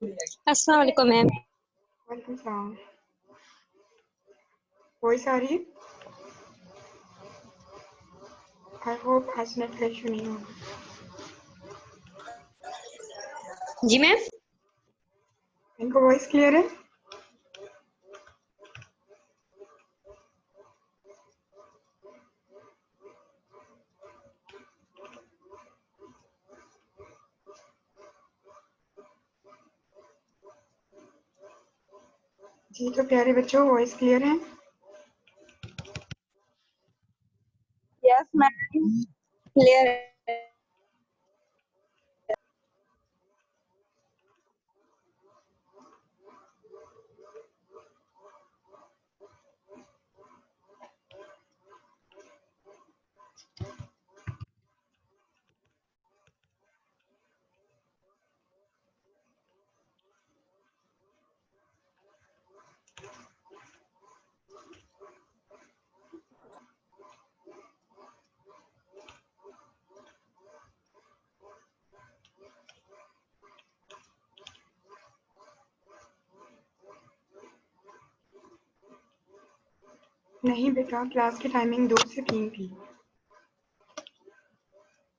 अस्सलाम वालेकुम मैम। वालेकुम सलाम। वॉइस आ रही है? आई होप आज नेट का इशू नहीं होगा। जी मैम। इनको वॉइस क्लियर है? जी तो प्यारे बच्चों, वॉइस क्लियर है? यस मैम, क्लियर है। नहीं बेटा, क्लास की टाइमिंग 2 से 3 थी।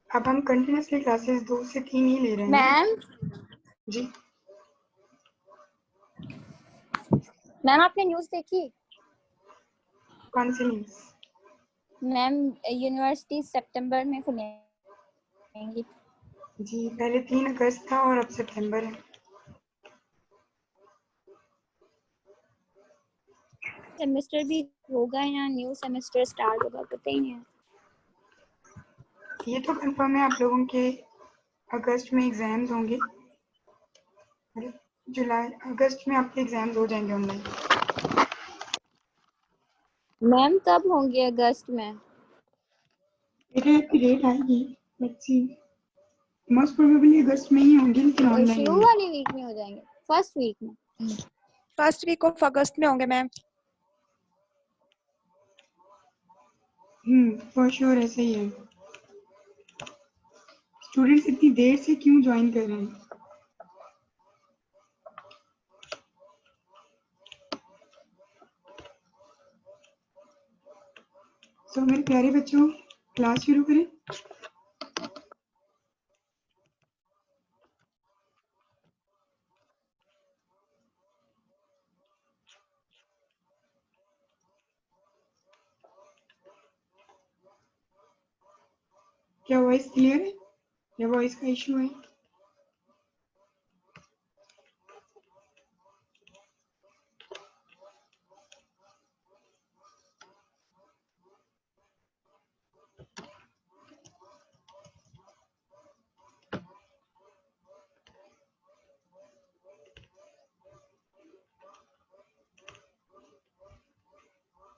अब हम कंटिन्यूसली क्लासेस 2 से 3 ही ले रहे हैं मैम जी। मैम आपने न्यूज़ देखी? कौन सी न्यूज़? मैम यूनिवर्सिटी सितंबर में खुलेंगी। जी पहले 3 अगस्त था और अब सितंबर है। सेमेस्टर भी होगा या न्यू सेमेस्टर स्टार्ट होगा पता ही नहीं है। ये तो कंफर्म है, आप लोगों के अगस्त में एग्जाम्स होंगे। जुलाई अगस्त में आपके एग्जाम्स हो जाएंगे ऑनलाइन। मैम कब होंगे अगस्त में? बेटा आपकी डेट आएगी, लेट्स सी। मोस्ट प्रोबेबली अगस्त में ही होंगे, लेकिन ऑनलाइन शुरू होंगे। वाली वीक में हो जाएंगे, फर्स्ट वीक में। फर्स्ट वीक ऑफ अगस्त में होंगे मैम। फॉर श्योर ऐसे ही है। स्टूडेंट्स इतनी देर से क्यों ज्वाइन कर रहे हैं? सो मेरे प्यारे बच्चों, क्लास शुरू करें। क्या वॉइस क्लियर है या वॉइस का इशू है?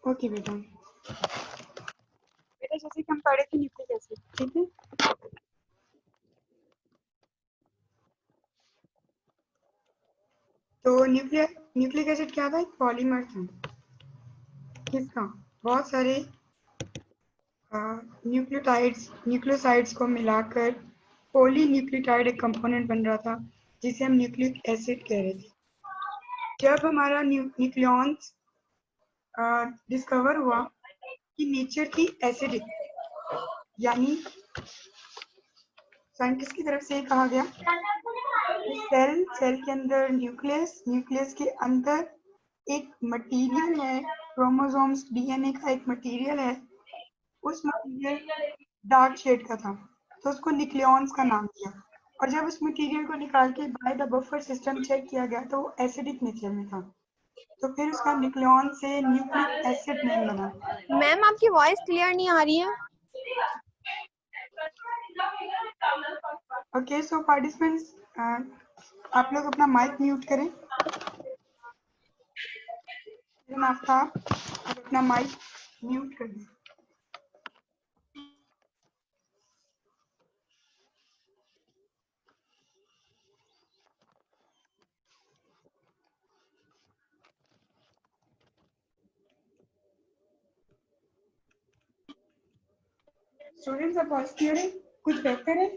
ओके बेटा जैसे कि हम पढ़े थे न्यूक्लिक एसिड, ठीक है। तो न्यूक्लिक एसिड क्या था? एक पॉलीमर था। किसका? बहुत सारे न्यूक्लियोसाइड्स को मिलाकर पॉलीन्यूक्लियोटाइड एक कंपोनेंट बन रहा था, जिसे हम न्यूक्लिक एसिड कह रहे थे। जब हमारा न्यूक्लियॉन्स डिस्कवर हुआ कि नेचर थी एसिडिक, यानी साइंटिस्ट की तरफ से ये कहा गया सेल के अंदर न्यूक्लियस के अंदर एक मटेरियल है, क्रोमोसोम्स डीएनए का एक मटेरियल है। उस मटेरियल डार्क शेड का था, तो उसको न्यूक्लियॉन्स का नाम दिया। और जब उस मटेरियल को निकाल के by the buffer system check किया गया तो वो एसिडिक नेचर में था, तो फिर उसका न्यूक्लियॉन से न्यूक्लिक एसिड नेम बना। मैम आपकी वॉइस क्लियर नहीं आ रही है। ओके सो पार्टिसिपेंट्स, आप लोग अपना माइक म्यूट करें। आफ्ताब आप अपना माइक म्यूट कर दें। स्टूडेंट्स अब वॉइस क्लियर है? कुछ बेहतर है?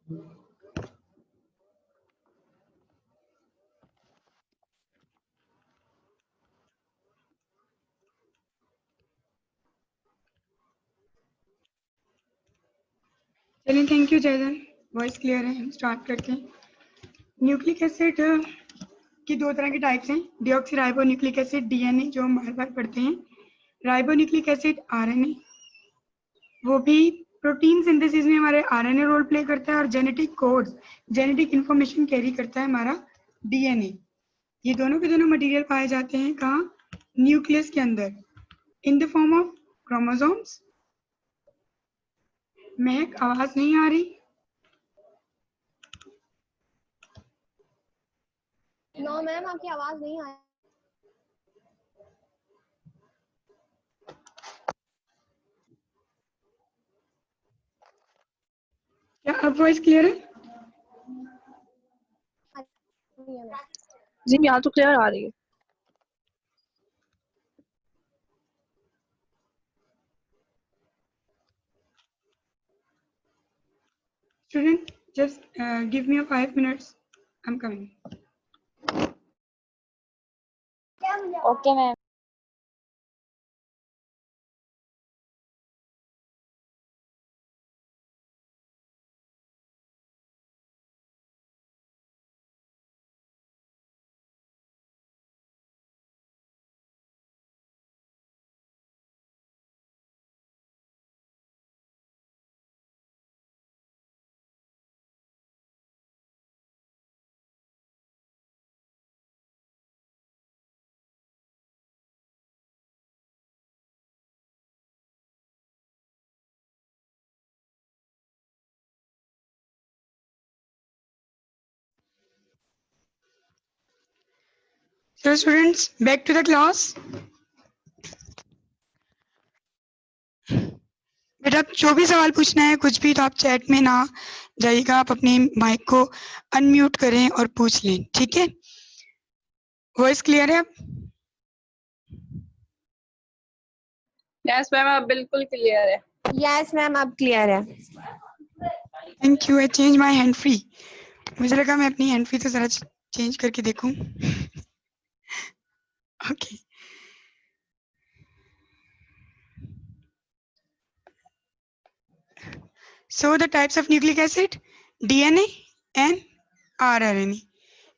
चलिए, थैंक यू जयदन, वॉइस क्लियर है। हम स्टार्ट करते हैं। न्यूक्लिक एसिड की दो तरह के टाइप्स हैं, डीऑक्सीराइबो न्यूक्लिक एसिड डीएनए, जो हम बार बार पढ़ते हैं, राइबो न्यूक्लिक एसिड आरएनए, वो भी प्रोटीन सिंथेसिस में हमारे आरएनए रोल प्ले करता है, और genetic codes, genetic information carry करता है हमारा डीएनए। ये दोनों के दोनों मटेरियल पाए जाते हैं कहाँ? न्यूक्लियस के अंदर, in the form of chromosomes. महक, आवाज नहीं आ रही? नो मैम, आपकी आवाज नहीं आ रही। क्या अब वॉइस क्लियर है? जी यहाँ तो क्लियर आ रही है। Student, just give me a 5 minutes. I'm coming. Okay, ma'am. So students, back to the class. बेटा, जो भी सवाल पूछना है कुछ भी, तो आप चैट में ना जाइएगा, आप अपने माइक को अनम्यूट करें और पूछ लें, ठीक है? वॉइस क्लियर है अब? यस मैम, अब बिल्कुल क्लियर है। यस मैम, अब क्लियर है। Thank you. I change my hand free. मुझे लगा मैं अपनी हैंड फ्री तो जरा चेंज करके देखूं। Okay. So the types of nucleic acid, DNA and rRNA.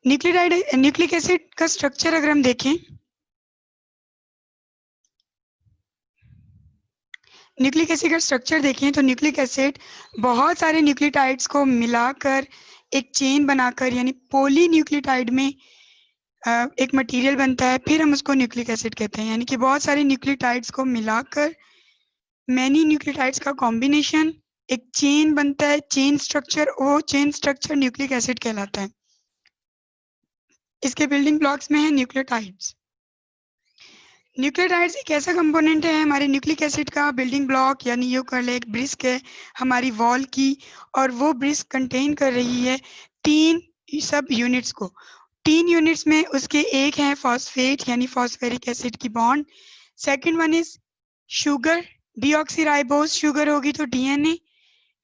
Nucleic acid का स्ट्रक्चर अगर हम देखें, न्यूक्लिक एसिड का स्ट्रक्चर देखें तो न्यूक्लिक एसिड बहुत सारे न्यूक्लियोटाइड्स को मिलाकर एक चेन बनाकर, यानी पॉली न्यूक्लियोटाइड में एक मटेरियल बनता है, फिर हम उसको न्यूक्लिक एसिड कहते हैं। यानी कि बहुत सारे न्यूक्लियोटाइड्स को मिलाकर, मैनी न्यूक्लियोटाइड्स का कॉम्बिनेशन एक चेन बनता है, चेन स्ट्रक्चर, वो चेन स्ट्रक्चर न्यूक्लिक एसिड कहलाता है। इसके बिल्डिंग ब्लॉक्स में है न्यूक्लियोटाइड्स। न्यूक्लियोटाइड्स एक ऐसा कंपोनेंट है हमारे न्यूक्लिक एसिड का बिल्डिंग ब्लॉक, यानी ये कर ले एक ब्रिस्क है हमारी वॉल की, और वो ब्रिस्क कंटेन कर रही है 3 सब यूनिट्स को। 3 यूनिट्स में उसके एक है फॉस्फेट यानी फॉस्फेरिक एसिड की bond, second one is sugar, deoxyribose sugar होगी तो डीएनए,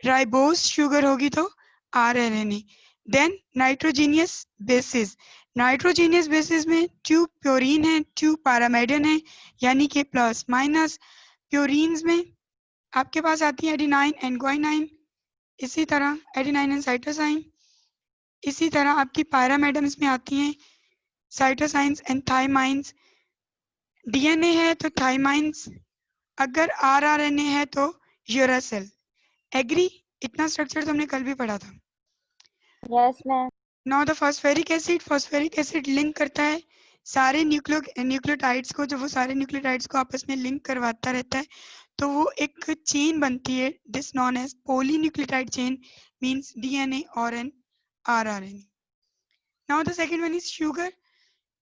राइबोज शुगर होगी तो RNA. Then nitrogenous bases, nitrogenous bases में 2 प्योरीन है, 2 पैरामेडन है, यानी कि प्लस माइनस। प्योरीन्स में आपके पास आती है एडेनाइन एंड ग्वाइनाइन, इसी तरह एडेनाइन एंड साइटोसाइन, इसी तरह आपकी पैरामेडम्स में आती हैं साइटोसाइंस एंड थाइमाइंस। डीएनए है तो थाइमाइंस, अगर आरआरएनए है तो यूरासिल। एग्री? इतना स्ट्रक्चर तो हमने कल भी पढ़ा था। Yes, ma'am. Now the phosphoric acid link करता है सारे न्यूक्लियोटाइड्स को, जब वो सारे न्यूक्लियोटाइड्स को आपस में लिंक करवाता रहता है तो वो एक चेन बनती है, this known as polynucleotide chain, means DNA और एन rRNA. Now the second one is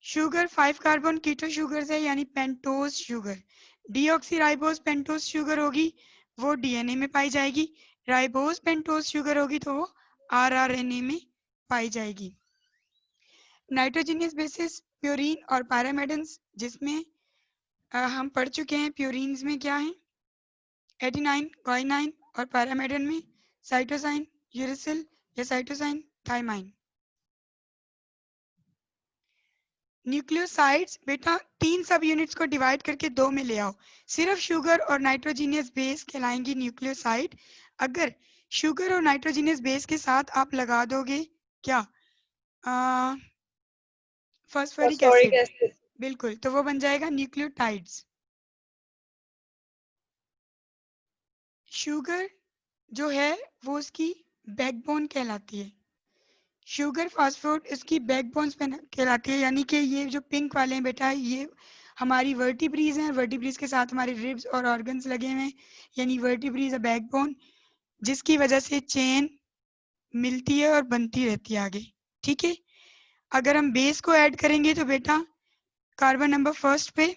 sugar 5 carbon keto sugar है, यानी pentose sugar. Deoxyribose pentose sugar होगी, वो डीएनए में पाई जाएगी। राइबोज पेंटोज शुगर होगी तो वो आरआरएनए में पाई जाएगी। नाइट्रोजीनियस बेसिस प्योरीन और पैरामेडन्स, जिसमें हम पढ़ चुके हैं। प्योरीन्स में क्या है? एडेनाइन, ग्वाइनाइन, और पैरामेडन में साइटोसाइन, यूरासिल, या साइटोसाइन थाइमाइन? न्यूक्लियोसाइड्स बेटा 3 सब यूनिट्स को डिवाइड करके 2 में ले आओ। सिर्फ शुगर और नाइट्रोजीनियस बेस कहलाएंगी न्यूक्लियोसाइड। अगर शुगर और नाइट्रोजीनियस बेस के साथ आप लगा दोगे क्या फास्फोरिक Phosphoric एसिड, acid. बिल्कुल, तो वो बन जाएगा न्यूक्लियोटाइड्स। शुगर जो है वो उसकी बैकबोन कहलाती है। शुगर फास्फोरेट इसकी बैकबोन्स कहलाती है, यानी कि ये जो पिंक वाले हैं बेटा ये हमारी वर्टिब्रीज हैं। वर्टिब्रीज के साथ हमारे रिब्स और ऑर्गन्स लगे हुए हैं, यानी वर्टिब्रीज बैकबोन, जिसकी वजह से चेन मिलती है और बनती रहती है आगे। ठीक है, अगर हम बेस को ऐड करेंगे तो बेटा कार्बन नंबर फर्स्ट पे,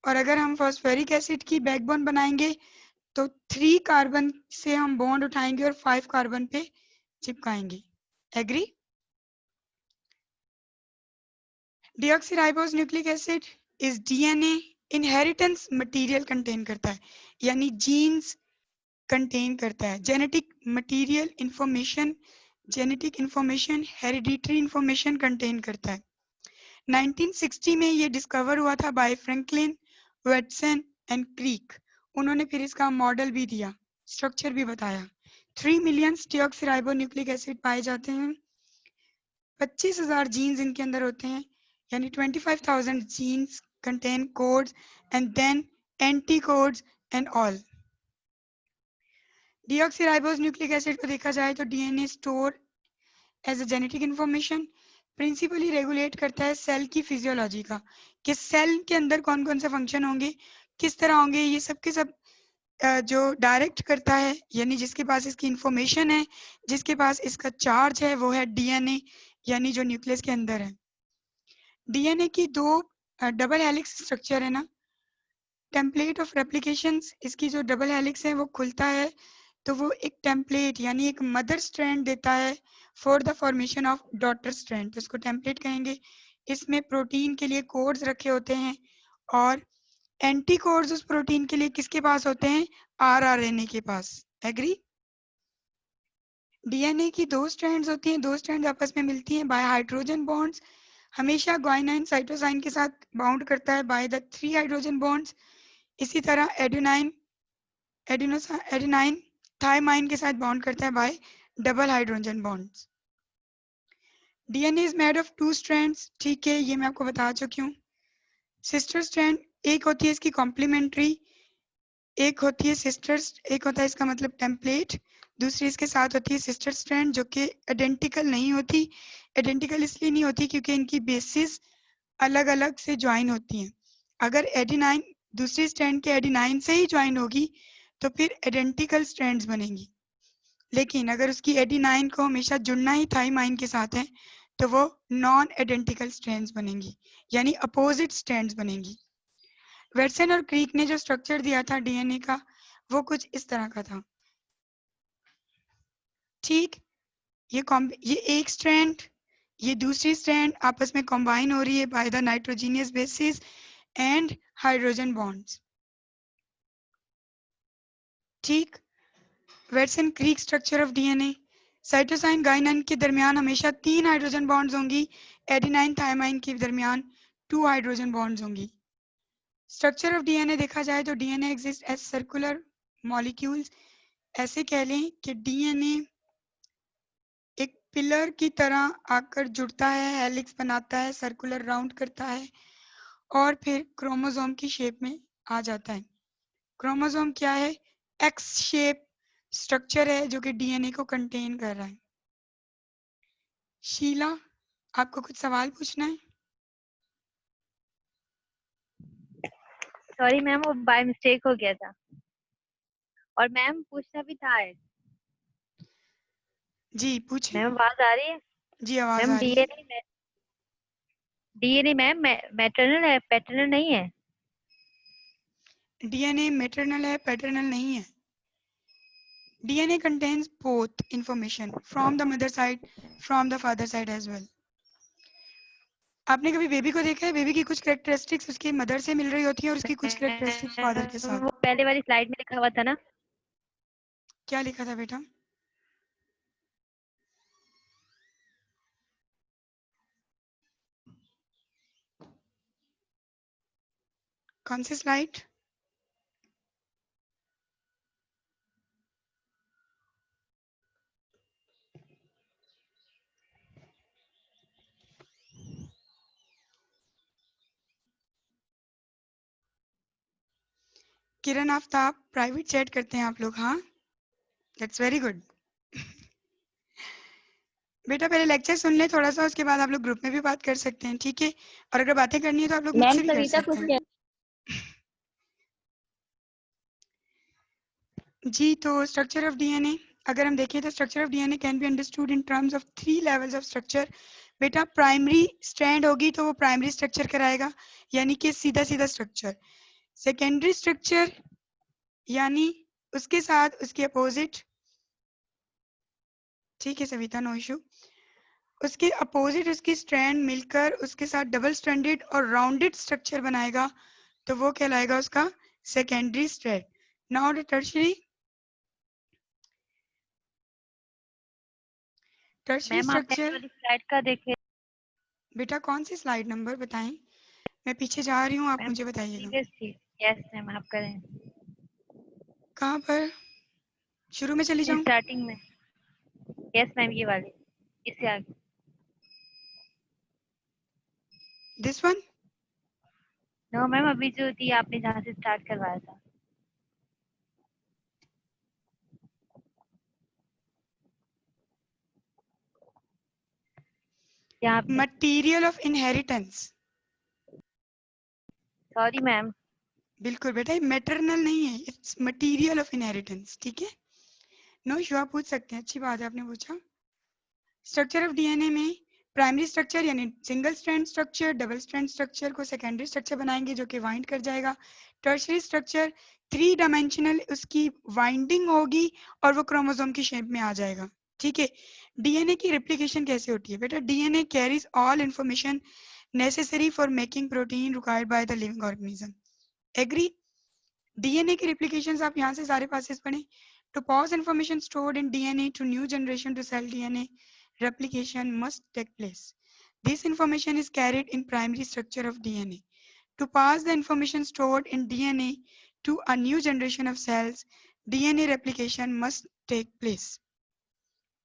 और अगर हम फॉस्फोरिक एसिड की बैकबोन बनाएंगे तो 3 कार्बन से हम बॉन्ड उठाएंगे और 5 कार्बन पे चिपकाएंगे। एग्री? डीऑक्सीराइबोस न्यूक्लिक एसिड इस डीएनए इनहेरिटेंस मटेरियल कंटेन करता है, यानी जीन्स कंटेन करता है। Genetic material information, genetic information, hereditary information contain करता है। 1960 में ये डिस्कवर हुआ था बाय फ्रैंकलिन, वेटसन एंड क्रीक। उन्होंने फिर इसका मॉडल भी दिया, स्ट्रक्चर भी बताया। 3 मिलियन डीऑक्सीराइबो न्यूक्लिक एसिड पाए जाते हैं। 25,000 जीन्स इनके अंदर होते हैं, यानी 25,000 genes contain codes and then anticodes and all. Deoxyribose nucleic acid को देखा जाए तो DNA store as a genetic information principally regulate करता है सेल की फिजियोलॉजी का, कि सेल के अंदर कौन कौन से फंक्शन होंगे, किस तरह होंगे, ये सब के सब जो डायरेक्ट करता है, यानी जिसके पास इसकी इंफॉर्मेशन है, जिसके पास इसका चार्ज है, वो है डीएनए, यानी जो न्यूक्लियस के अंदर है। डीएनए की 2 डबल हेलिक्स स्ट्रक्चर है ना, टेम्पलेट ऑफ रेप्लिकेशंस, इसकी जो डबल हेलिक्स है वो खुलता है तो वो एक टेम्पलेट यानी एक मदर स्ट्रैंड देता है for the formation of daughter strand, तो इसको टेम्पलेट कहेंगे। इसमें प्रोटीन के लिए कोड्स रखे होते हैं और एंटी कोड्स उस प्रोटीन के लिए किसके पास होते हैं? आरआरएनए के पास। एग्री? डीएनए की 2 स्ट्रैंड्स होती हैं, 2 स्ट्रैंड आपस में मिलती हैं बाय हाइड्रोजन बॉन्ड्स। हमेशा ग्वाइनाइन साइटोसाइन के साथ बाउंड करता है बाय द 3 हाइड्रोजन बॉन्ड्स। इसी तरह एडेनाइन थाइमाइन के साथ बाउंड करता है bye double hydrogen bonds. DNA is made of 2 strands, ठीक है, ये मैं आपको बता चुकी हूँ। सिस्टर स्ट्रैंड एक होती है इसकी कॉम्प्लीमेंट्री, एक होती है सिस्टर्स, एक होता है इसका मतलब टेम्पलेट, दूसरी इसके साथ होती है सिस्टर स्ट्रैंड जो कि आइडेंटिकल नहीं होती। आइडेंटिकल इसलिए नहीं होती क्योंकि इनकी बेसिस अलग अलग से ज्वाइन होती हैं। अगर एडेनाइन दूसरी स्ट्रैंड के एडेनाइन से ही ज्वाइन होगी तो फिर आइडेंटिकल स्ट्रैंड्स बनेंगी, लेकिन अगर उसकी एडेनाइन को हमेशा जुड़ना ही थाइमाइन के साथ है तो वो नॉन आइडेंटिकल स्ट्रैंड्स बनेंगी, यानी अपोजिट स्ट्रैंड्स बनेंगी। वेटसन और क्रीक ने जो स्ट्रक्चर दिया था डीएनए का वो कुछ इस तरह का था। ठीक, ये एक स्ट्रैंड, ये दूसरी स्ट्रैंड आपस में कंबाइन हो रही है by the nitrogenous bases and hydrogen bonds. ठीक, Watson Crick structure of DNA, cytosine guanine के दरमियान हमेशा 3 हाइड्रोजन बॉन्ड्स होंगी, एडेनाइन थाइमाइन के दरमियान 2 हाइड्रोजन बॉन्ड्स होंगी। स्ट्रक्चर ऑफ डीएनए देखा जाए तो DNA exist as circular molecules, ऐसे कह लें कि डीएनए एक पिलर की तरह आकर जुड़ता है, हेलिक्स बनाता है, सर्कुलर राउंड करता है और फिर क्रोमोसोम की शेप में आ जाता है। क्रोमोसोम क्या है? एक्स शेप स्ट्रक्चर है जो कि डीएनए को कंटेन कर रहा है। शीला, आपको कुछ सवाल पूछना है? सॉरी मैम, वो बाय मिस्टेक हो गया था। और मैम पूछना भी था है। जी पूछिए। मैम आवाज आ रही है? जी आवाज मैम आ रही है। डीएनए मैम मैटरनल है, पैटर्नल नहीं है? डीएनए मैटरनल है, पैटर्नल नहीं है। DNA contains both information from the mother side, from the father side as well. आपने कभी बेबी को देखा है? बेबी की कुछ कैरेक्टरिस्टिक्स उसकी मदर से मिल रही होती हैं और उसकी कुछ कैरेक्टरिस्टिक्स फादर के साथ। वो पहले वाली स्लाइड में लिखा हुआ था ना। क्या लिखा था बेटा? कौन सी स्लाइड? किरण आफ्ताब, प्राइवेट चैट करते हैं आप लोग? हाँ, दैट्स वेरी गुड। बेटा पहले लेक्चर सुन ले थोड़ा सा, उसके बाद आप लोग ग्रुप में भी बात कर सकते हैं, ठीक है? और अगर बातें करनी है तो आप लोग मैम मुझसे भी कर सविता सकते कुछ हैं। जी, तो स्ट्रक्चर ऑफ डीएनए अगर हम देखें तो structure of DNA can be understood in terms of 3 levels of structure. बेटा प्राइमरी स्ट्रैंड होगी तो वो प्राइमरी स्ट्रक्चर कराएगा, यानी कि सीधा सीधा स्ट्रक्चर। सेकेंडरी स्ट्रक्चर यानी उसके साथ उसके अपोजिट, ठीक है सविता, नो इशू। उसके अपोजिट उसकी स्ट्रैंड मिलकर उसके साथ डबल स्ट्रैंडेड और राउंडेड स्ट्रक्चर बनाएगा, तो वो कहलाएगा उसका secondary strand. Now the tertiary ma'am आप पहले स्ट्रक्चर। वाली स्लाइड का देखे। बेटा कौन सी स्लाइड नंबर बताएं? मैं पीछे जा रही हूँ, आप मैम मुझे बताइएगा। प्रीवियस थी। यस मैम आप करें। कहाँ पर? शुरू में चली जाऊँ? स्टार्टिंग में। यस मैम ये वाली, इससे आगे। This one? नो मैम अभी जो थी आपने जहाँ से स्टार्ट करवाया था। यहाँ पे। Material of inheritance. Sorry ma'am. बिल्कुल बेटा, ये मैटरनल नहीं है, इट्स मटीरियल ऑफ इनहेरिटेंस, ठीक है? नो इशू, आप पूछ सकते हैं, अच्छी बात है आपने पूछा। स्ट्रक्चर ऑफ डीएनए में प्राइमरी स्ट्रक्चर यानी single strand structure double strand structure को सेकेंडरी स्ट्रक्चर बनाएंगे जो कि वाइंड कर जाएगा। टर्शियरी स्ट्रक्चर 3 डायमेंशनल उसकी वाइंडिंग होगी और वो क्रोमोसोम की शेप में आ जाएगा, ठीक है? डीएनए की रेप्लिकेशन कैसे होती है? बेटा DNA carries all information necessary for making protein required by the living organism. Agree? DNA की रेप्लिकेशंस आप यहाँ से सारे पासेस पढ़ें। To pass information stored in DNA to new generation to cell DNA, replication must take place. This information is carried in primary structure of DNA. To pass the information stored in DNA to a new generation of cells, DNA replication must take place.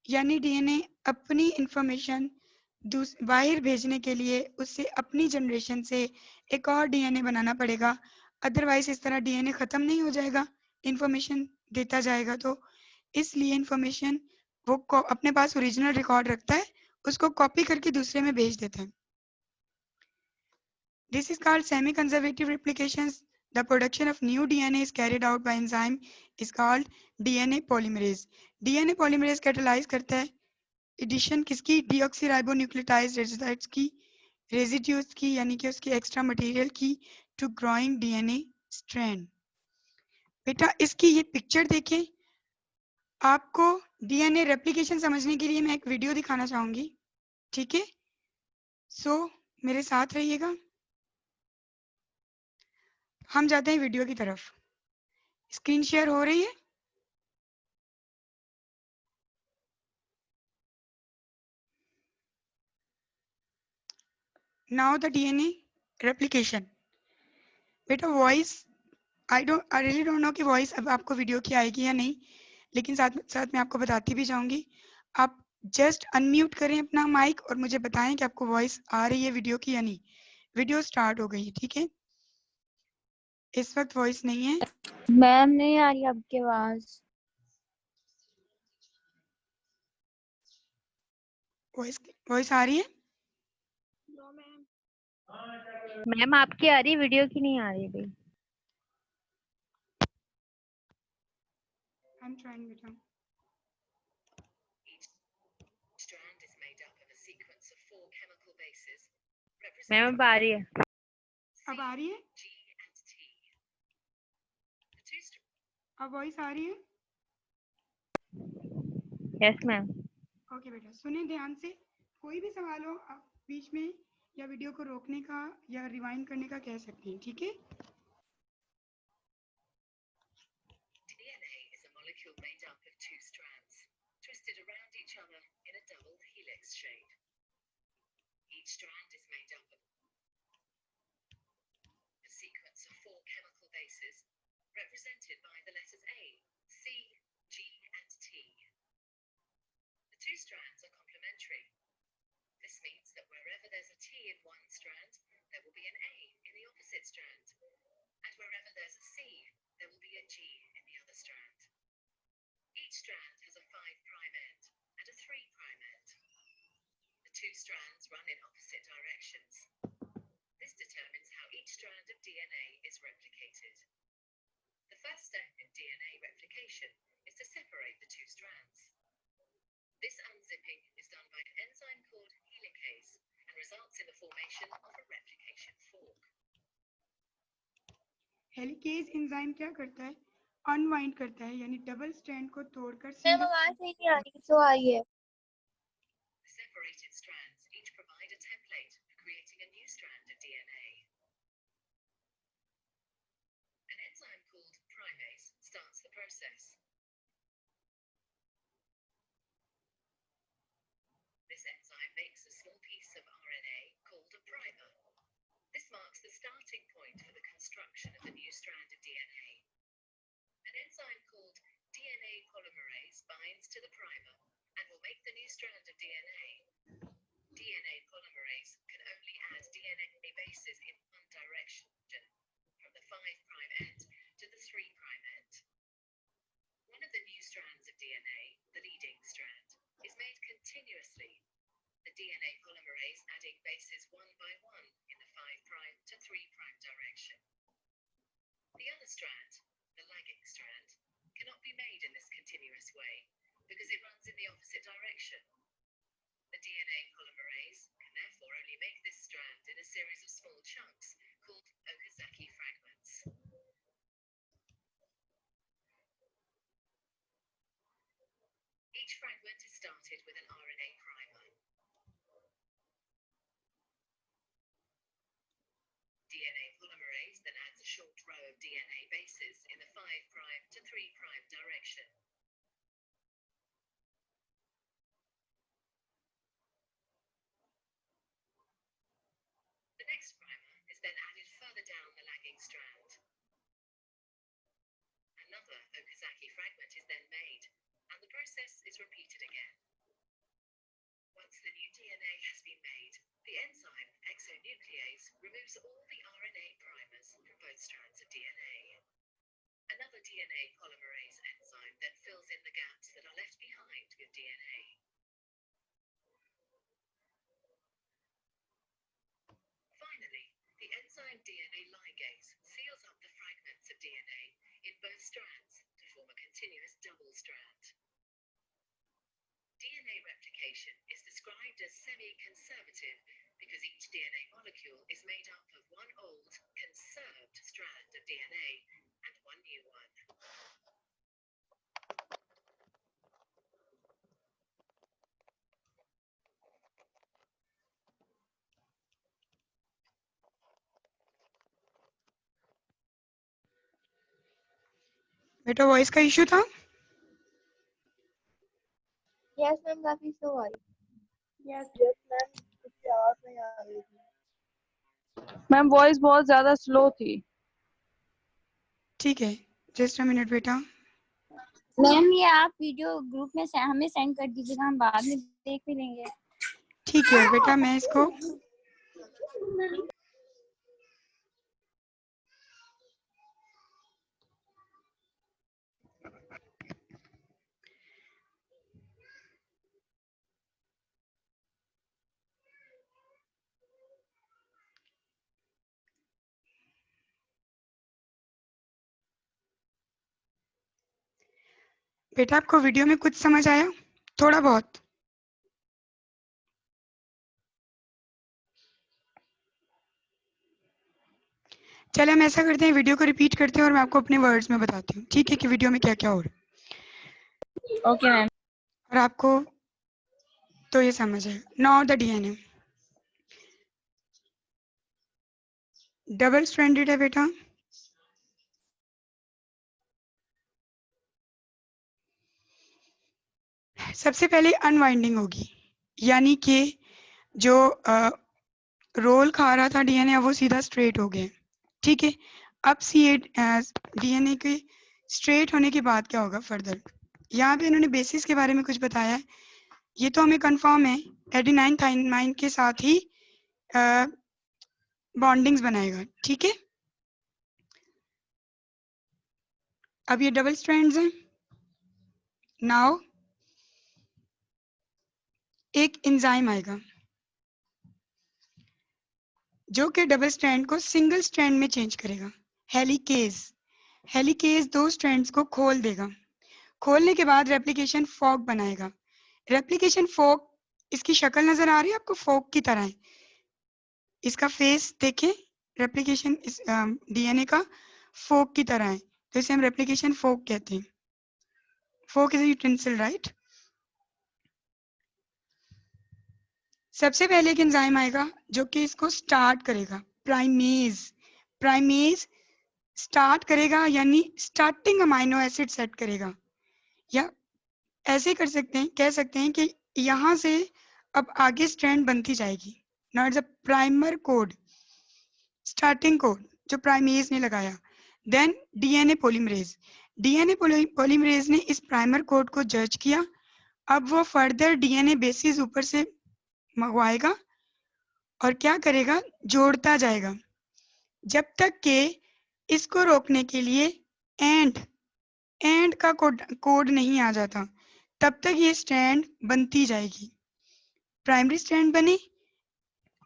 यानी DNA अपनी information बाहर भेजने के लिए उससे अपनी generation से एक और डीएनए बनाना पड़ेगा, अदरवाइज इस तरह डीएनए खत्म नहीं हो जाएगा, इंफॉर्मेशन देता जाएगा। तो इसलिए इंफॉर्मेशन वो अपने पास ओरिजिनल रिकॉर्ड रखता है, उसको कॉपी करके दूसरे में भेज देता है। This is called semi conservative replications. The production of new DNA is carried out by enzyme is called DNA polymerase. DNA polymerase catalyze करता है एडिशन किसकी? डीऑक्सीराइबोन्यूक्लियोटाइड रेसिड्यूज की, रेसिड्यूज की यानी कि उसकी एक्स्ट्रा मटेरियल की, टू ग्रोइंग डीएनए स्ट्रैंड। बेटा इसकी ये पिक्चर देखें। आपको डीएनए रेप्लिकेशन समझने के लिए मैं एक वीडियो दिखाना चाहूंगी, ठीक है? सो मेरे साथ रहिएगा, हम जाते हैं वीडियो की तरफ। स्क्रीन शेयर हो रही है? Now the DNA replication. बेटा voice I really don't know कि वॉइस अब आपको वीडियो की आएगी या नहीं, लेकिन साथ साथ मैं आपको बताती भी जाऊंगी। आप जस्ट अनम्यूट करें अपना माइक और मुझे बताएं कि आपको वॉइस आ रही है वीडियो की या नहीं। वीडियो स्टार्ट हो गई है, ठीक है? इस वक्त वॉइस नहीं है। मैम नहीं आ रही आपकी आवाज। वॉइस आ रही है? मैम आपकी आ रही, वीडियो की नहीं आ रही भाई। आई एम ट्राइंग बेटा। मैम अब आ रही है। अब आ रही है? अब वॉइस आ रही है? Yes ma'am. ओके बेटा सुने ध्यान से, कोई भी सवाल हो आप बीच में या वीडियो को रोकने का या रिवाइंड करने का कह सकते हैं, ठीक है? DNA is a molecule made up of 2 strands twisted around each other in a double helix shape. Each strand is made up of a sequence parts of 4 chemical bases, represented by the letters A, C, G, and T. The 2 strands are complementary. This means that wherever there's a T in one strand, there will be an A in the opposite strand, and wherever there's a C, there will be a G in the other strand. Each strand has a 5' end and a 3' end. The 2 strands run in opposite directions. This determines how each strand of DNA is replicated. The first step in DNA replication is to separate the 2 strands. This unzipping is done by an enzyme called helicase and results in the formation of a replication fork. Helicase enzyme क्या करता है? Unwind करता है, यानी double strand को तोड़कर ma'am single आवाज नहीं आ रही तो आई है। The separated strands each provide a template for creating a new strand of DNA. An enzyme called primase starts the process. This enzyme makes a small piece of RNA called a primer. This marks the starting point for the construction of the new strand of DNA. An enzyme called DNA polymerase binds to the primer and will make the new strand of DNA. DNA polymerase can only add DNA bases in one direction, from the 5' end to the 3' end. One of the new strands of DNA, the leading strand, is made continuously, the DNA polymerase adding bases one by one in the 5' to 3' direction. The other strand, the lagging strand, cannot be made in this continuous way because it runs in the opposite direction. The DNA polymerase can therefore only make this strand in a series of small chunks called Okazaki fragments. Each fragment is started with an RNA primer. DNA polymerase then adds a short row of DNA bases in the 5' to 3' direction. The next primer is then added further down the lagging strand. Another Okazaki fragment is then made, and the process is repeated again. Once the new DNA has been made, the enzyme exonuclease removes all the RNA primers from both strands of DNA. Another DNA polymerase enzyme then fills in the gaps that are left behind with DNA. Finally, the enzyme DNA ligase seals up the fragments of DNA in both strands to form a continuous double strand. DNA replication is described as semi-conservative because each DNA molecule is made up of one old, conserved strand of DNA and one new one. बेटा voice का issue था? Yes ma'am काफी slow आ रही। Yes ma'am, कुछ आवाज नहीं आ रही थी। मैम वॉइस बहुत ज्यादा स्लो थी। ठीक है, जस्ट अ मिनट बेटा। मैम ये आप वीडियो ग्रुप में हमें सेंड कर दीजिएगा, हम बाद में देख भी लेंगे। ठीक है बेटा, मैं इसको बेटा आपको वीडियो में कुछ समझ आया? थोड़ा बहुत? चले हम ऐसा करते हैं, वीडियो को रिपीट करते हैं और मैं आपको अपने वर्ड्स में बताती हूँ, ठीक है, कि वीडियो में क्या क्या हो रहा है। Okay ma'am. और आपको तो ये समझ है। Now the DNA double stranded है बेटा। सबसे पहले अनवाइंडिंग होगी, यानी कि जो रोल खा रहा था डीएनए वो सीधा स्ट्रेट हो गया, ठीक है। अब सी डीएनए के स्ट्रेट होने के बाद क्या होगा फर्दर? यहाँ पे इन्होंने बेसिस के बारे में कुछ बताया है, ये तो हमें कंफर्म है, एडेनाइन थाइमाइन के साथ ही बॉन्डिंग्स बनाएगा, ठीक है। अब ये डबल स्ट्रैंड्स हैं। नाउ एक एंजाइम आएगा जो कि डबल स्ट्रैंड को सिंगल स्ट्रैंड में चेंज करेगा, हेलिकेज। हेलिकेज 2 स्ट्रैंड्स को खोल देगा। खोलने के बाद रेप्लिकेशन फॉक बनाएगा। रेप्लिकेशन फॉक, इसकी शक्ल नजर आ रही है आपको? फॉक की तरह है, इसका फेस देखें, रेप्लिकेशन डीएनए का फॉक की तरह है, तो इसे हम रेप्लिकेशन फॉक कहते हैं। Fork is a utensil, right. सबसे पहले एक एंजाइम आएगा जो कि इसको स्टार्ट करेगा, प्राइमेज। प्राइमेज स्टार्ट करेगा यानी स्टार्टिंग अमाइनो एसिड सेट करेगा, या ऐसे कर सकते हैं, कह सकते हैं कि यहाँ से अब आगे स्ट्रैंड बनती जाएगी। Now it's a primer code, starting code जो प्राइमेज ने लगाया। Then DNA polymerase, DNA polymerase ने इस प्राइमर कोड को जज किया। अब वो फर्दर डीएनए बेसिस ऊपर से मंगवाएगा और क्या करेगा, जोड़ता जाएगा, जब तक कि इसको रोकने के लिए एंड का कोड नहीं आ जाता, तब तक ये स्ट्रैंड बनती जाएगी। प्राइमरी स्ट्रैंड बनी,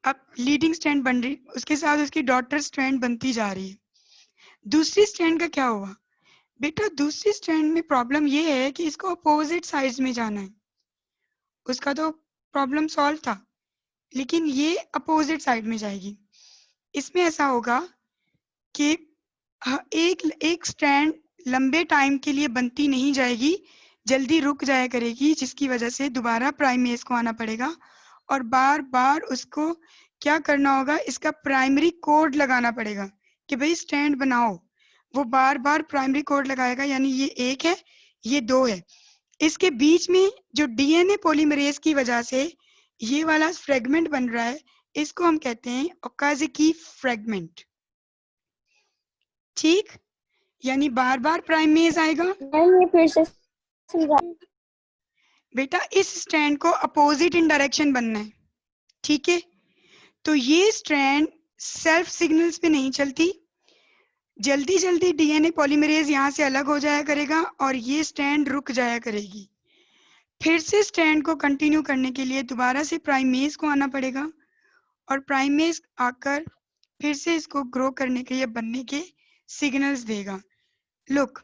अब लीडिंग स्ट्रैंड बन रही, उसके साथ उसकी डॉटर स्ट्रैंड बनती जा रही है। दूसरी स्ट्रैंड का क्या हुआ बेटा? दूसरी स्ट्रैंड में प्रॉब्लम ये है कि इसको अपोजिट साइड्स में जाना है। उसका तो प्रॉब्लम सॉल्व था, लेकिन ये अपोजिट साइड में जाएगी। इसमें ऐसा होगा कि एक स्ट्रैंड लंबे टाइम के लिए बनती नहीं जाएगी, जल्दी रुक जाया करेगी, जिसकी वजह से दोबारा प्राइमेज को आना पड़ेगा और बार बार उसको क्या करना होगा, इसका प्राइमरी कोड लगाना पड़ेगा कि भाई स्ट्रैंड बनाओ। वो बार बार प्राइमरी कोड लगाएगा, यानी ये 1 है, ये 2 है। इसके बीच में जो डीएनए पॉलीमरेज की वजह से ये वाला फ्रेगमेंट बन रहा है, इसको हम कहते हैं ओकाज़की फ्रेगमेंट, ठीक। यानी बार बार प्राइमेज आएगा। मैम ये फिर से समझा। बेटा इस स्ट्रैंड को अपोजिट इन डायरेक्शन बनना है, ठीक है। तो ये स्ट्रैंड सेल्फ सिग्नल्स पे नहीं चलती, जल्दी जल्दी डीएनए पॉलीमरेज यहाँ से अलग हो जाया करेगा और ये स्ट्रैंड रुक जाया करेगी। फिर से स्ट्रैंड को कंटिन्यू करने के लिए दोबारा से प्राइमेज को आना पड़ेगा और प्राइमेज आकर फिर से इसको ग्रो करने के लिए बनने के सिग्नल्स देगा। लुक,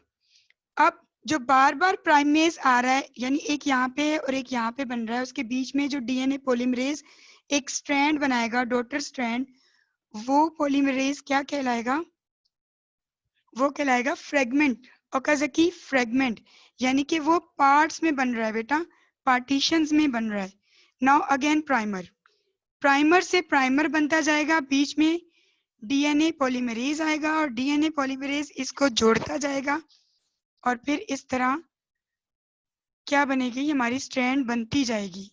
अब जो बार बार प्राइमेज आ रहा है, यानी एक यहाँ पे है और एक यहाँ पे बन रहा है, उसके बीच में जो डीएनए पॉलीमरेज एक स्ट्रैंड बनाएगा, डॉटर स्ट्रैंड, वो पॉलीमरेज क्या कहलाएगा? वो कहलाएगा फ्रेगमेंट, ओकाज़की फ्रेगमेंट, यानी कि वो पार्ट्स में बन रहा है बेटा, पार्टीशंस में बन रहा है। नाउ अगेन प्राइमर, प्राइमर से प्राइमर बनता जाएगा, बीच में डीएनए पॉलीमरेज आएगा और डीएनए पॉलीमरेज इसको जोड़ता जाएगा और फिर इस तरह क्या बनेगी, हमारी स्ट्रैंड बनती जाएगी।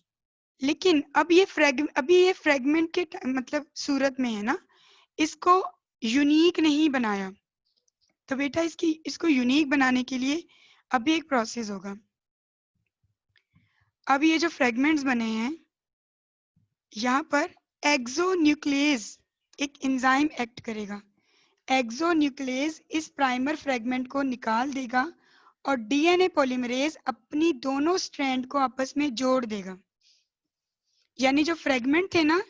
लेकिन अब ये फ्रेगमेंट के मतलब सूरत में है ना, इसको यूनिक नहीं बनाया। तो बेटा इसको यूनिक बनाने के लिए अभी एक प्रोसेस होगा। अब ये जो फ्रेगमेंट्स बने हैं, यहाँ पर एक्सोन्यूक्लियस एक एंजाइम एक्ट करेगा। एक्सोन्यूक्लियस इस प्राइमर फ्रेगमेंट को निकाल देगा और डीएनए पॉलीमरेज अपनी दोनों स्ट्रैंड को आपस में जोड़ देगा। यानी जो फ्रेगमेंट थे ना,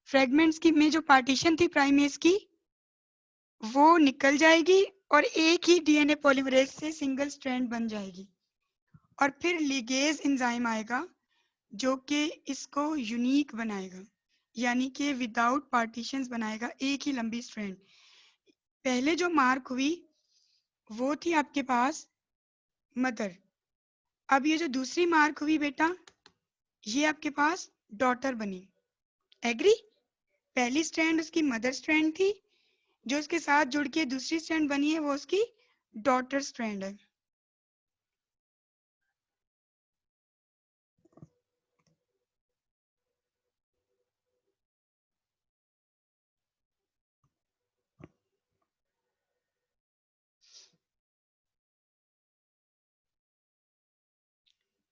फ्रेगमेंट्स की में जो पार्टीशन थी प्राइमेज की, वो निकल जाएगी और एक ही डीएनए पॉलीमरेज से सिंगल स्ट्रैंड बन जाएगी। और फिर लिगेज एंजाइम आएगा जो कि इसको यूनिक बनाएगा, यानी कि विदाउट पार्टीशंस बनाएगा एक ही लंबी स्ट्रैंड। पहले जो मार्क हुई वो थी आपके पास मदर, अब ये जो दूसरी मार्क हुई बेटा, ये आपके पास डॉटर बनी। एग्री? पहली स्ट्रैंड उसकी मदर स्ट्रैंड थी, जो उसके साथ जुड़ के दूसरी स्ट्रैंड बनी है वो उसकी डॉटर स्ट्रैंड है।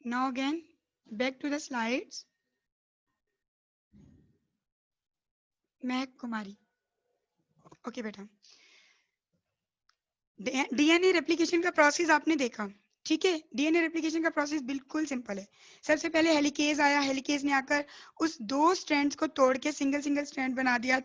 Now again, back to the slides. Mahak Kumari, okay बेटा। डीएनए रेप्लिकेशन का प्रोसेस आपने देखा, ठीक है। डीएनए रेप्लिकेशन का प्रोसेस बिल्कुल सिंपल है। सबसे पहले हेलिकेज आया, हेलिकेज ने आकर उस 2 स्ट्रैंड्स को तोड़ के सिंगल सिंगल स्ट्रैंड बना दिया।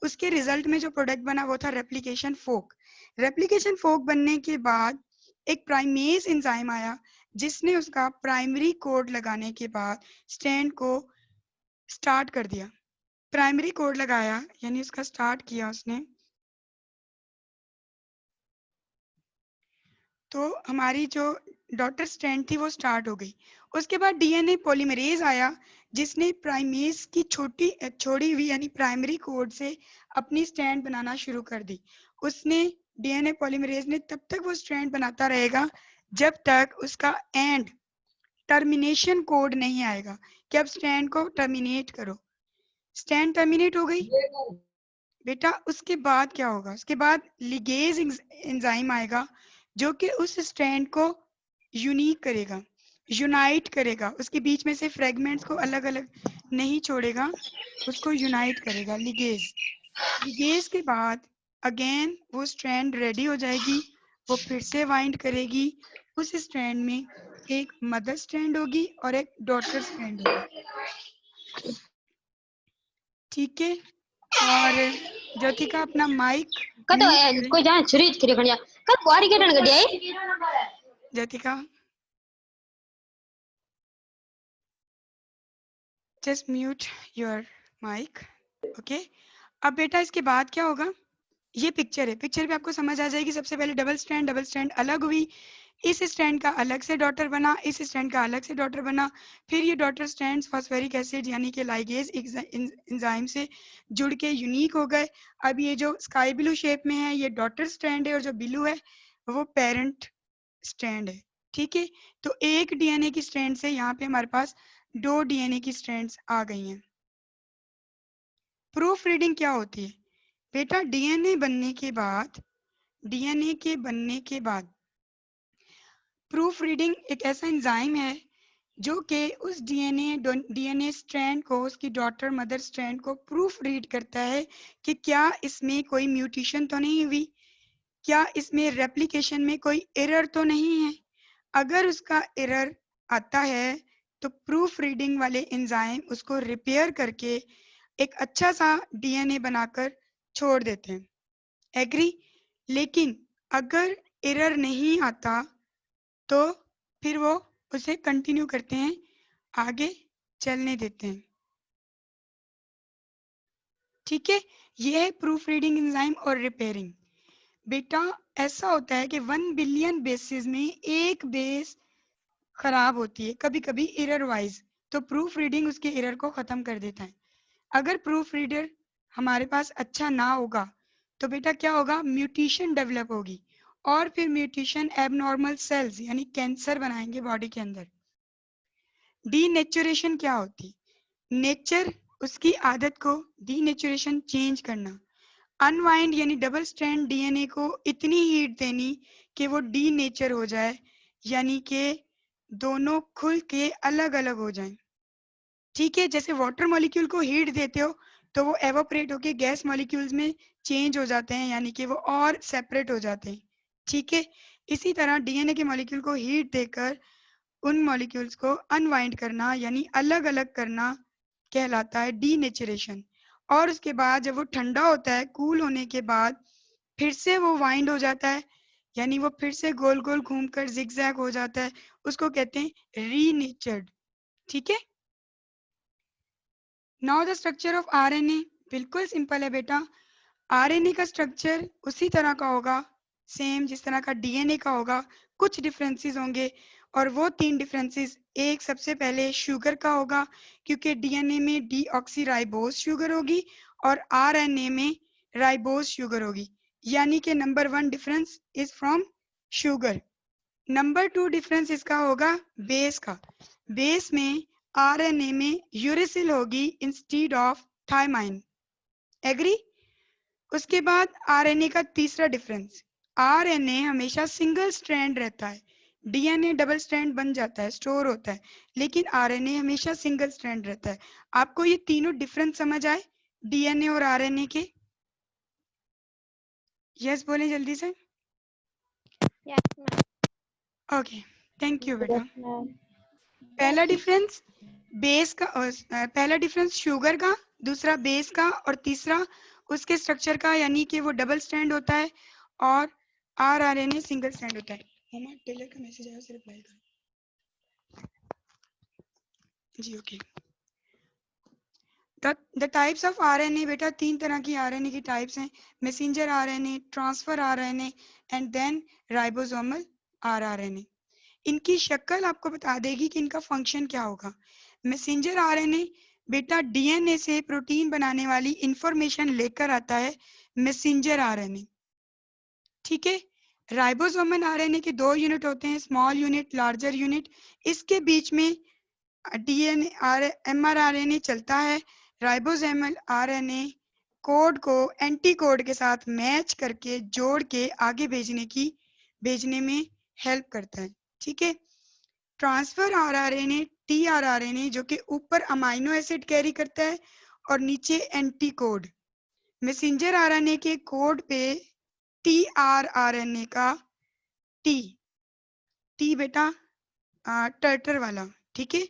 उसके रिजल्ट में जो प्रोडक्ट बना वो था रेप्लिकेशन फोक। रेप्लिकेशन फोक बनने के बाद एक प्राइमेज एंजाइम आया जिसने उसका प्राइमरी कोड लगाने के बाद स्ट्रैंड को स्टार्ट कर दिया। प्राइमरी कोड लगाया यानी उसका स्टार्ट किया उसने, तो हमारी जो डॉटर स्ट्रैंड थी वो स्टार्ट हो गई। उसके बाद डीएनए पॉलीमरेज आया जिसने प्राइमेज की छोड़ी हुई यानी प्राइमरी कोड से अपनी स्ट्रैंड बनाना शुरू कर दी। उसने डीएनए पॉलीमरेज ने तब तक वो स्ट्रैंड बनाता रहेगा जब तक उसका एंड टर्मिनेशन कोड नहीं आएगा कि अब स्ट्रैंड को टर्मिनेट करो। स्ट्रैंड टर्मिनेट हो गई बेटा, उसके बाद क्या होगा? उसके बाद लिगेज एंजाइम आएगा जो कि उस स्ट्रैंड को यूनिक करेगा, यूनाइट करेगा, उसके बीच में से फ्रेगमेंट्स को अलग अलग नहीं छोड़ेगा, उसको यूनाइट करेगा लिगेज। लिगेज के बाद अगेन वो स्ट्रैंड रेडी हो जाएगी, वो फिर से वाइंड करेगी। उस स्ट्रैंड में एक मदर स्ट्रैंड होगी और एक डॉटर स्ट्रैंड होगी, ठीक है। और ज्योतिका अपना माइक कतो म्यूट करें। कोई जान छुरी खरी खणिया कत वारी केटन गडी Jyotika just mute your mic, okay. अब बेटा इसके बाद क्या होगा? ये पिक्चर है, पिक्चर पे आपको समझ आ जाएगी। सबसे पहले डबल स्ट्रैंड अलग हुई, इस स्ट्रैंड का अलग से डॉटर बना, इस स्ट्रैंड का अलग से डॉटर बना, फिर ये डॉटर स्ट्रैंड्स फॉस्फेरिक एसिड यानी कि लाइगेज एंजाइम से जुड़ के यूनिक हो गए। अब ये जो स्काई ब्लू शेप में है ये डॉटर स्ट्रैंड है और जो ब्लू है वो पेरेंट स्ट्रैंड है, ठीक है। तो एक डीएनए की स्ट्रैंड से यहाँ पे हमारे पास 2 डीएनए की स्ट्रैंड्स आ गई हैं। प्रूफ रीडिंग क्या होती है बेटा? डीएनए बनने के बाद प्रूफ रीडिंग एक ऐसा एंजाइम है जो कि उस डीएनए स्ट्रैंड को, उसकी डॉटर मदर स्ट्रैंड को प्रूफ रीड करता है कि क्या इसमें कोई म्यूटेशन तो नहीं हुई, क्या इसमें रेप्लिकेशन में कोई एरर तो नहीं है। अगर उसका एरर आता है तो प्रूफ रीडिंग वाले एंजाइम उसको रिपेयर करके एक अच्छा सा डीएनए बनाकर छोड़ देते हैं, एग्री। लेकिन अगर एरर नहीं आता तो फिर वो उसे कंटिन्यू करते हैं, आगे चलने देते हैं, ठीक है। ये है प्रूफ रीडिंग एंजाइम और रिपेयरिंग। बेटा ऐसा होता है कि 1 बिलियन बेसिस में एक बेस खराब होती है कभी कभी एरर वाइज, तो प्रूफ रीडिंग उसके एरर को खत्म कर देता है। अगर प्रूफ रीडर हमारे पास अच्छा ना होगा तो बेटा क्या होगा? म्यूटेशन डेवलप होगी और फिर म्यूटेशन एबनॉर्मल सेल्स यानी कैंसर बनाएंगे बॉडी के अंदर। डीनेचुरेशन क्या होती? नेचर उसकी आदत को डीनेचुरेशन चेंज करना। अनवाइंड यानी डबल स्ट्रैंड डीएनए को इतनी हीट देनी कि वो डीनेचर हो जाए, यानी कि दोनों खुल के अलग अलग हो जाएं, ठीक है। जैसे वाटर मॉलिक्यूल को हीट देते हो तो वो एवापोरेट होके गैस मॉलिक्यूल्स में चेंज हो जाते हैं, यानी कि वो और सेपरेट हो जाते हैं, ठीक है। इसी तरह डीएनए के मॉलिक्यूल को हीट देकर उन मॉलिक्यूल्स को अनवाइंड करना यानी अलग अलग करना कहलाता है डीनेचुरेशन। और उसके बाद जब वो ठंडा होता है, कूल होने के बाद फिर से वो वाइंड हो जाता है, यानी वो फिर से गोल गोल घूमकर जिगजैग हो जाता है, उसको कहते हैं रीनेचर्ड, ठीक है। Now the structure of RNA बिल्कुल सिंपल है बेटा। आरएनए का स्ट्रक्चर उसी तरह का होगा, सेम जिस तरह का डीएनए का होगा। कुछ डिफरेंसेस होंगे और वो 3 डिफरेंसेस, एक सबसे पहले शुगर का होगा क्योंकि डीएनए में डीऑक्सीराइबोज शुगर होगी और आरएनए में राइबोज शुगर होगी, यानी कि number 1 difference is from sugar. Number 2 difference इसका होगा बेस का। बेस में आरएनए में यूरिसिल होगी इंस्टीड ऑफ थायमाइन, एग्री। उसके बाद आरएनए का तीसरा डिफरेंस, आरएनए हमेशा सिंगल स्ट्रैंड रहता है डीएनए डबल स्ट्रैंड बन जाता है, स्टोर होता है, लेकिन आरएनए हमेशा सिंगल स्ट्रैंड रहता है। आपको ये तीनों डिफरेंस समझ आए डीएनए और आरएनए के? यस बोले जल्दी से। Yes ma'am. Okay, thank you बेटा। Yes ma'am. पहला डिफरेंस बेस का, पहला डिफरेंस शुगर का, दूसरा बेस का, और तीसरा उसके स्ट्रक्चर का, यानी कि वो डबल स्ट्रैंड होता है और आरएनए सिंगल स्ट्रैंड होता है। मम्मा टेलर का मैसेज आया, उसे रिप्लाई करो जी। Okay, the types of RNA बेटा, 3 तरह की आरएनए की टाइप्स हैं, messenger RNA, transfer RNA and then ribosomal rRNA. इनकी शक्ल आपको बता देगी कि इनका फंक्शन क्या होगा। मैसेंजर आरएनए बेटा डीएनए से प्रोटीन बनाने वाली इंफॉर्मेशन लेकर आता है, मैसेंजर आरएनए, ठीक है। राइबोसोमल आरएनए के 2 यूनिट होते हैं, स्मॉल यूनिट, लार्जर यूनिट। इसके बीच में डीएनए एमआरआरएनए चलता है। राइबोसोमल आरएनए कोड को एंटी कोड के साथ मैच करके जोड़ के आगे भेजने में हेल्प करता है, ठीक है। ट्रांसफर आरआरएनए टीआरआरएनए जो कि ऊपर अमाइनो एसिड कैरी करता है और नीचे एंटी कोड। मैसेंजर आरएनए के कोड पे टीआरआरएनए का टी बेटा टर्टर वाला, ठीक है,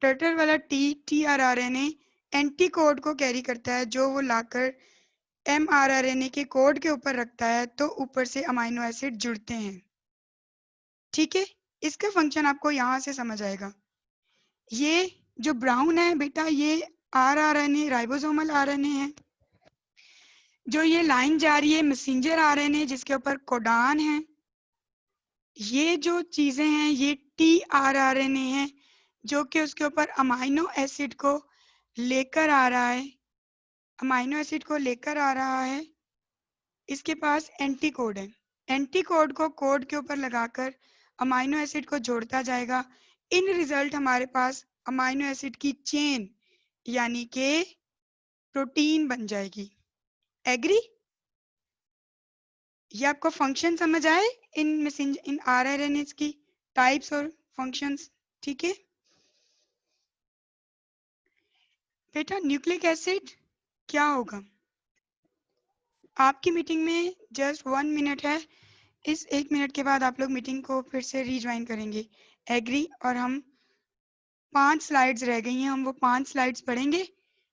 टर्टर वाला टीआरआरएनए एंटी कोड को कैरी करता है, जो वो लाकर एमआरआरएनए के कोड के ऊपर रखता है, तो ऊपर से अमाइनो एसिड जुड़ते हैं, ठीक है। इसका फंक्शन आपको यहाँ से समझ आएगा। ये जो ब्राउन है बेटा, ये आरआरएनए राइबोसोमल आरएनए है। जो ये लाइन जा रही है मैसेंजर आरएनए जिसके ऊपर कोडान है। ये जो चीजें हैं ये टीआरआरएनए है जो कि उसके ऊपर अमाइनो एसिड को लेकर आ रहा है, अमाइनो एसिड को लेकर आ रहा है। इसके पास एंटी कोड है, एंटी कोड को कोड के ऊपर लगाकर अमाइनो एसिड को जोड़ता जाएगा। इन रिजल्ट हमारे पास अमाइनो एसिड की चेन यानी कि प्रोटीन बन जाएगी। एग्री? ये आपको फंक्शन समझ आए इन आरआरएनए की टाइप्स और फंक्शंस, ठीक है बेटा। न्यूक्लिक एसिड क्या होगा? आपकी मीटिंग में जस्ट 1 मिनट है, इस 1 मिनट के बाद आप लोग मीटिंग को फिर से रीज्वाइन करेंगे। एग्री? और हम 5 स्लाइड्स रह गई हैं, हम वो 5 स्लाइड्स पढ़ेंगे,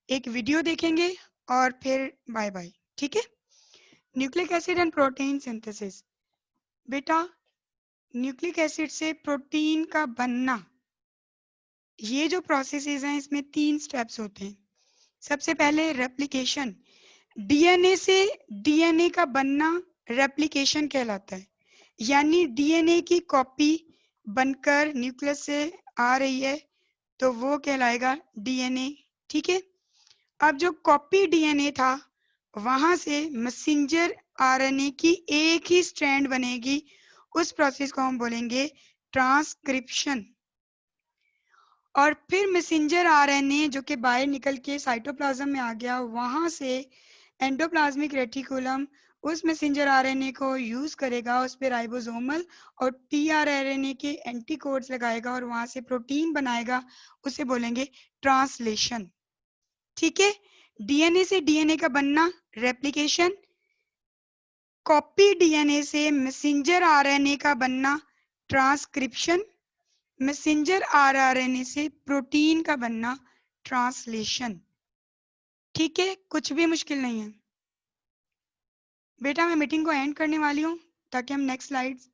एक वीडियो देखेंगे और फिर बाय बाय, ठीक है। Nucleic acid and protein synthesis बेटा, न्यूक्लिक एसिड से प्रोटीन का बनना, ये जो प्रोसेसेस हैं इसमें 3 स्टेप्स होते हैं। सबसे पहले रेप्लिकेशन, डीएनए से डीएनए का बनना रेप्लिकेशन कहलाता है, यानी डीएनए की कॉपी बनकर न्यूक्लियस से आ रही है तो वो कहलाएगा डीएनए, ठीक है। अब जो कॉपी डीएनए था वहां से मैसेंजर आरएनए की एक ही स्ट्रैंड बनेगी, उस प्रोसेस को हम बोलेंगे ट्रांसक्रिप्शन। और फिर मैसेंजर आरएनए जो कि बाहर निकल के साइटोप्लाज्म में आ गया, वहां से एंडोप्लाज्मिक रेटिकुलम उस मैसेंजर आरएनए को यूज करेगा, उस पे राइबोसोमल और टीआरआरएनए के एंटीकोड्स लगाएगा और वहां से प्रोटीन बनाएगा, उसे बोलेंगे ट्रांसलेशन, ठीक है। डीएनए से डीएनए का बनना रेप्लिकेशन, कॉपी डीएनए से मैसेंजर आरएनए का बनना ट्रांसक्रिप्शन, मैसेंजर आरआरएनए से प्रोटीन का बनना ट्रांसलेशन, ठीक है। कुछ भी मुश्किल नहीं है बेटा। मैं मीटिंग को एंड करने वाली हूँ ताकि हम नेक्स्ट स्लाइड्स